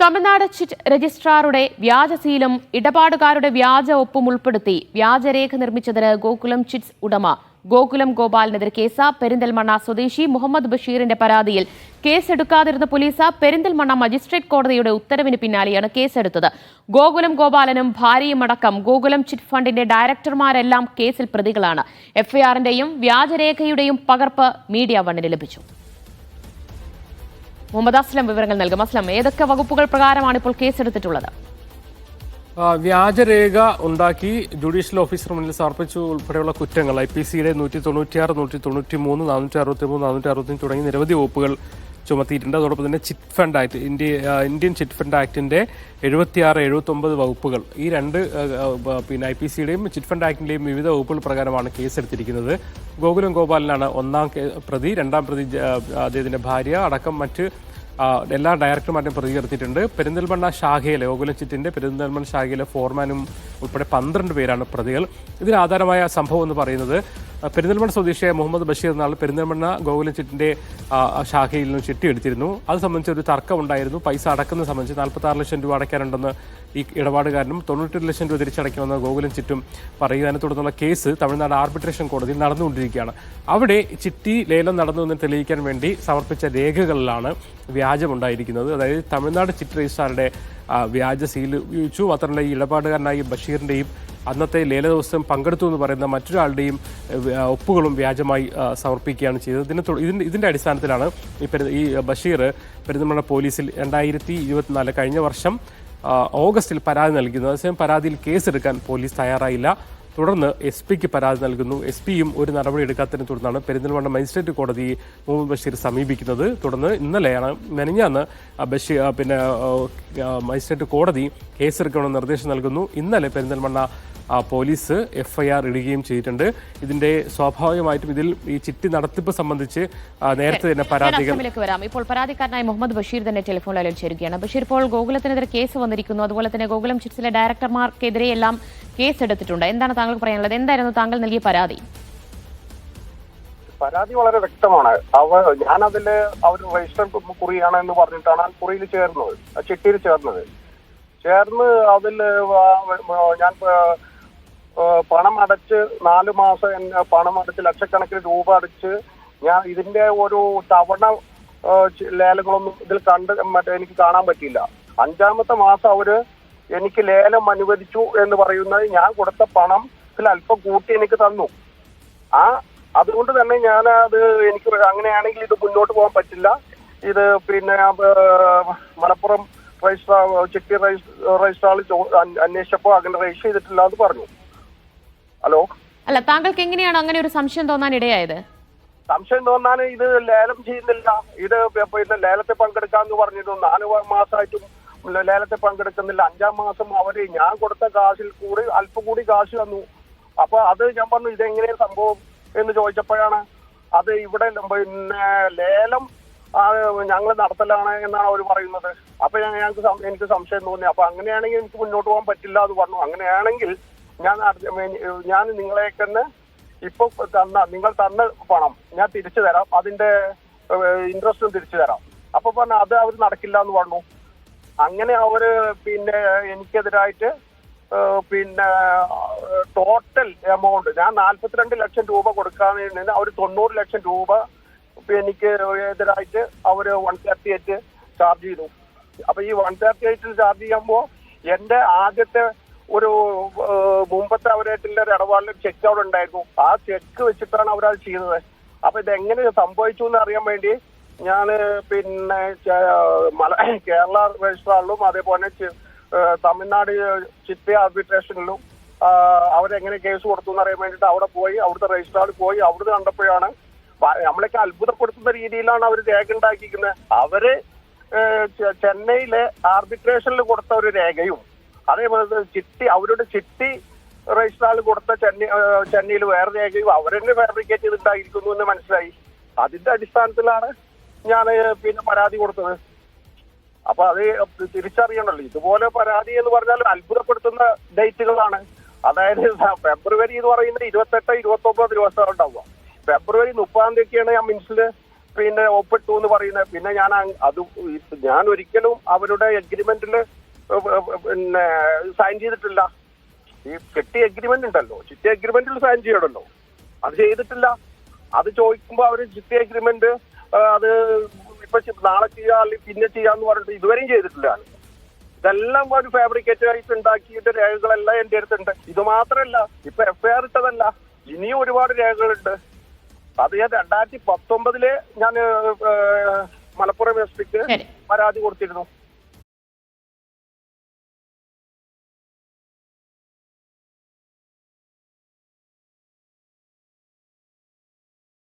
Tamil Nadu chit രജിസ്ട്രാറുടെ വ്യാജസീലും ഇടപാടുകാരുടെ വ്യാജ ഒപ്പും ഉൾപ്പെടുത്തി വ്യാജരേഖ നിർമ്മിച്ചതിന് ഗോകുലം ചിറ്റ്സ് ഉടമ ഗോകുലം ഗോപാലിനെതിരെ കേസ്. പെരിന്തൽമണ്ണ സ്വദേശി മുഹമ്മദ് ബഷീറിന്റെ പരാതിയിൽ കേസെടുക്കാതിരുന്ന പോലീസ് പെരിന്തൽമണ്ണ മജിസ്ട്രേറ്റ് കോടതിയുടെ ഉത്തരവിന് പിന്നാലെയാണ് കേസെടുത്തത്. ഗോകുലം ഗോപാലനും ഭാര്യയുമടക്കം ഗോകുലം ചിറ്റ് ഫണ്ടിന്റെ ഡയറക്ടർമാരെല്ലാം കേസിൽ പ്രതികളാണ്. എഫ്ഐആറിന്റെയും വ്യാജരേഖയുടെയും പകർപ്പ് മീഡിയ വണ്ണിന് ലഭിച്ചു. മുഹമ്മദ് അസ്ലം വിവരങ്ങൾ നൽകും. അസ്ലം, ഏതൊക്കെ വകുപ്പുകൾ പ്രകാരമാണ് ഇപ്പോൾ കേസെടുത്തിട്ടുള്ളത്? വ്യാജരേഖ ഉണ്ടാക്കി ജുഡീഷ്യൽ ഓഫീസർ മുന്നിൽ സമർപ്പിച്ചു ഉൾപ്പെടെയുള്ള കുറ്റങ്ങൾ IPCയുടെ 196, 193, 463, 465 തുടങ്ങി നിരവധി വകുപ്പുകൾ ചുമത്തിയിട്ടുണ്ട്. അതോടൊപ്പം തന്നെ chit fund act, Indian chit fund ആക്ടിന്റെ 76, 79 വകുപ്പുകൾ, ഈ രണ്ട് IPCയുടെയും ചിറ്റ് ഫണ്ട് ആക്ടിന്റെയും വിവിധ വകുപ്പുകൾ പ്രകാരമാണ് കേസെടുത്തിരിക്കുന്നത്. ഗോകുലം ഗോപാലനാണ് ഒന്നാം പ്രതി. രണ്ടാം പ്രതി അദ്ദേഹത്തിന്റെ ഭാര്യ അടക്കം മറ്റ് എല്ലാ ഡയറക്ടർമാരെയും പ്രതി ചേർത്തിട്ടുണ്ട്. പെരിന്തൽമണ്ണ ശാഖയിലെ ഗോകുലം ചിറ്റിന്റെ പെരിന്തൽമണ്ണ ശാഖയിലെ ഫോർമാനും ഉൾപ്പെടെ 12 പേരാണ് പ്രതികൾ. ഇതിന് ആധാരമായ സംഭവം എന്ന് പറയുന്നത്, പെരിന്തൽമണ്ണ സ്വദേശിയായ മുഹമ്മദ് ബഷീർ എന്ന ആൾ പെരിന്തൽമണ്ണ ഗോകുലം ചിറ്റിന്റെ ശാഖയിൽ നിന്ന് ചിട്ടി എടുത്തിരുന്നു. അത് സംബന്ധിച്ച് ഒരു തർക്കം ഉണ്ടായിരുന്നു. പൈസ അടക്കുന്നത് സംബന്ധിച്ച് 46 ലക്ഷം രൂപ അടയ്ക്കാനുണ്ടെന്ന് ഈ ഇടപാടുകാരനും 98 ലക്ഷം രൂപ തിരിച്ചടയ്ക്കുമെന്ന് ഗോകുലം ചിറ്റും പറയുന്നതിനെ തുടർന്നുള്ള കേസ് തമിഴ്നാട് ആർബിട്രേഷൻ കോടതിയിൽ നടന്നുകൊണ്ടിരിക്കുകയാണ്. അവിടെ ചിട്ടി ലേലം നടന്നുവെന്ന് തെളിയിക്കാൻ വേണ്ടി സമർപ്പിച്ച രേഖകളിലാണ് വ്യാജമുണ്ടായിരിക്കുന്നത്. അതായത് തമിഴ്നാട് ചിറ്റ് രജിസ്ട്രാറുടെ വ്യാജ സീൽ ഉപയോഗിച്ചു. മാത്രമല്ല ഈ ഇടപാടുകാരനായി ബഷീറിൻ്റെയും അന്നത്തെ ലേല ദിവസം പങ്കെടുത്തു എന്ന് പറയുന്ന മറ്റൊരാളുടെയും ഒപ്പുകളും വ്യാജമായി സമർപ്പിക്കുകയാണ് ചെയ്തത്. ഇതിൻ്റെ അടിസ്ഥാനത്തിലാണ് ഈ ബഷീർ പെരിന്തൽമണ്ണ പോലീസിൽ 2024 കഴിഞ്ഞ വർഷം ഓഗസ്റ്റിൽ പരാതി നൽകുന്നത്. അതേസമയം പരാതിയിൽ കേസെടുക്കാൻ പോലീസ് തയ്യാറായില്ല. തുടർന്ന് SP-ക്ക് പരാതി നൽകുന്നു. SP-യും ഒരു നടപടി എടുക്കാത്തതിനെ തുടർന്നാണ് പെരിന്തൽമണ്ണ മജിസ്ട്രേറ്റ് കോടതി മുഹമ്മദ് ബഷീർ സമീപിക്കുന്നത്. തുടർന്ന് ഇന്നലെയാണ് മെനഞ്ഞാന്ന് മജിസ്ട്രേറ്റ് കോടതി കേസെടുക്കണമെന്ന് നിർദ്ദേശം നൽകുന്നു. ഇന്നലെ പെരിന്തൽമണ്ണ പോലീസ് FIR ഇടുകയും ചെയ്തിട്ടുണ്ട്. ഇതിന്റെ സ്വാഭാവികമായിട്ടും ഇതിൽ ഈ ചിട്ടി നടത്തിപ്പ് സംബന്ധിച്ച് നേരത്തെ തന്നെ വരാം. ഇപ്പോൾ പരാതിക്കാരനായ മുഹമ്മദ് ബഷീർ തന്നെ ടെലിഫോൺ ലൈനിൽ ചേരുകയാണ്. ബഷീർ, ഇപ്പോൾ ഗോകുലത്തിനെതിരെ കേസ് വന്നിരിക്കുന്നു. അതുപോലെ തന്നെ ഗോകുലം ചിറ്റ്സിലെ ഡയറക്ടർമാർക്കെതിരെ എല്ലാം കേസെടുത്തിട്ടുണ്ട്. എന്താണ് താങ്കൾക്ക് പറയാനുള്ളത്? എന്തായിരുന്നു താങ്കൾ നൽകിയ പരാതി? പരാതി വളരെ വ്യക്തമാണ്. ഞാനതില് അവർ രജിസ്റ്റർ കുറിയാണ് എന്ന് പറഞ്ഞിട്ടാണ് ആ കുറിയിൽ ചേർന്നത്, ചിട്ടിയിൽ ചേർന്ന് അതിൽ ഞാൻ പണം അടച്ച് 4 മാസം പണം അടച്ച് ലക്ഷക്കണക്കിന് രൂപ അടച്ച് ഞാൻ ഇതിന്റെ ഒരു തവണ ലേലങ്ങളൊന്നും ഇതിൽ എനിക്ക് കാണാൻ പറ്റിയില്ല. 5-ാമത്തെ മാസം അവര് എനിക്ക് ലേലം അനുവദിച്ചു എന്ന് പറയുന്നത് ഞാൻ കൊടുത്ത പണം അല്പം കൂട്ടി എനിക്ക് തന്നു. അതുകൊണ്ട് തന്നെ എനിക്ക് അങ്ങനെയാണെങ്കിൽ ഇത് മുന്നോട്ട് പോകാൻ പറ്റില്ല. ഇത് മലപ്പുറം ചിട്ടി രജിസ്ട്രാറിൽ അന്വേഷിച്ചപ്പോൾ അങ്ങനെ രജിസ്റ്റർ ചെയ്തിട്ടില്ല എന്ന് പറഞ്ഞു. ഹലോ, അല്ല, താങ്കൾക്ക് എങ്ങനെയാണ് അങ്ങനെ ഒരു സംശയം തോന്നാൻ ഇടയായത്? സംശയം തോന്നാൻ ഇത് ലേലം ചെയ്യുന്നില്ല. ഇത് ലേലത്തെ പങ്കെടുക്കാന്ന് പറഞ്ഞിരുന്നു. 4 മാസമായിട്ടും ലേലത്തെ പങ്കെടുക്കുന്നില്ല. 5-ാം മാസം അവര് ഞാൻ കൊടുത്ത കാശിൽ കൂടി അല്പം കൂടി കാശ് തന്നു. അപ്പൊ അത് ഞാൻ പറഞ്ഞു ഇതെങ്ങനെയാണ് സംഭവം എന്ന് ചോദിച്ചപ്പോഴാണ് അത് ഇവിടെ ലേലം ഞങ്ങൾ നടത്തലാണ് എന്നാണ് അവർ പറയുന്നത്. അപ്പൊ എനിക്ക് സംശയം തോന്നി. അപ്പൊ അങ്ങനെയാണെങ്കിൽ എനിക്ക് മുന്നോട്ട് പോകാൻ പറ്റില്ല എന്ന് പറഞ്ഞു. അങ്ങനെയാണെങ്കിൽ ഞാൻ നിങ്ങളെയൊക്കെ ഇപ്പൊ നിങ്ങൾ തന്ന പണം ഞാൻ തിരിച്ചു തരാം, അതിന്റെ ഇൻട്രസ്റ്റും തിരിച്ചു തരാം. അപ്പൊ പറഞ്ഞു അത് അവർ നടക്കില്ല എന്ന് പറഞ്ഞു. അങ്ങനെ അവര് എനിക്കെതിരായിട്ട് ടോട്ടൽ എമൗണ്ട് ഞാൻ 42 ലക്ഷം രൂപ കൊടുക്കാന്ന് അവർ 90 ലക്ഷം രൂപ എനിക്ക് എതിരായിട്ട് അവര് 138 ചാർജ് ചെയ്തു. അപ്പൊ ഈ 138 ചാർജ് ചെയ്യുമ്പോ എന്റെ ആദ്യത്തെ ഒരു മുമ്പത്തെ അവരായിട്ടുള്ള ഒരു ഇടപാടിൽ ചെക്ക് അവിടെ ഉണ്ടായിരുന്നു. ആ ചെക്ക് വെച്ചിട്ടാണ് അവരത് ചെയ്തത്. അപ്പൊ ഇതെങ്ങനെ സംഭവിച്ചു എന്ന് അറിയാൻ വേണ്ടി ഞാൻ കേരള രജിസ്ട്രാറിലും അതേപോലെ തമിഴ്നാട് ചിട്ടി ആർബിട്രേഷനിലും അവരെങ്ങനെ കേസ് കൊടുത്തു എന്ന് അറിയാൻ വേണ്ടിയിട്ട് അവിടെ പോയി, അവിടുത്തെ രജിസ്ട്രാറിൽ പോയി. അവിടുന്ന് കണ്ടപ്പോഴാണ് നമ്മളൊക്കെ അത്ഭുതപ്പെടുത്തുന്ന രീതിയിലാണ് അവർ രേഖ ഉണ്ടാക്കിയിരിക്കുന്നത്. അവര് ചെന്നൈയിലെ ആർബിട്രേഷനിൽ കൊടുത്ത ഒരു രേഖയും അതേപോലെ അവരുടെ ചിട്ടി രജിസ്ട്രാറിൽ കൊടുത്ത ചെന്നൈയിൽ വേറെ രേഖയും അവരെന്നെ ഫാബ്രിക്കേറ്റ് ചെയ്തിട്ടായിരിക്കുന്നു എന്ന് മനസ്സിലായി. അതിന്റെ അടിസ്ഥാനത്തിലാണ് ഞാൻ പരാതി കൊടുത്തത്. അപ്പൊ അത് തിരിച്ചറിയണല്ലോ. ഇതുപോലെ പരാതി എന്ന് പറഞ്ഞാൽ അത്ഭുതപ്പെടുത്തുന്ന ഡേറ്റുകളാണ്. അതായത് ഫെബ്രുവരി എന്ന് പറയുന്നത് 28, 29 ദിവസം ഉണ്ടാവുക. ഫെബ്രുവരി 30-ാം തീയതിക്കാണ് ഞാൻ മിനിറ്റ്സിൽ പിന്നെ ഒപ്പിട്ടു എന്ന് പറയുന്നത്. പിന്നെ ഞാൻ ഒരിക്കലും അവരുടെ എഗ്രിമെന്റിൽ പിന്നെ സൈൻ ചെയ്തിട്ടില്ല. ഈ കെട്ടി എഗ്രിമെന്റ് ഉണ്ടല്ലോ, ചിട്ടി എഗ്രിമെന്റിൽ സൈൻ ചെയ്യണമല്ലോ, അത് ചെയ്തിട്ടില്ല. അത് ചോദിക്കുമ്പോൾ അവർ ചിട്ടി എഗ്രിമെന്റ് അത് ഇപ്പൊ നാളെ ചെയ്യാ അല്ലെങ്കിൽ പിന്നെ ചെയ്യാന്ന് പറഞ്ഞിട്ട് ഇതുവരെയും ചെയ്തിട്ടില്ല. ഇതെല്ലാം ഒരു ഫാബ്രിക്കേറ്റ് ആയിട്ട് ഉണ്ടാക്കിയിട്ട് രേഖകളെല്ലാം എന്റെ അടുത്തുണ്ട്. ഇത് മാത്രമല്ല, ഇപ്പൊ FIR ഇട്ടതല്ല, ഇനിയും ഒരുപാട് രേഖകളുണ്ട്. അത് ഞാൻ 2019 ഞാൻ മലപ്പുറം എസ് പിക്ക് പരാതി കൊടുത്തിരുന്നു.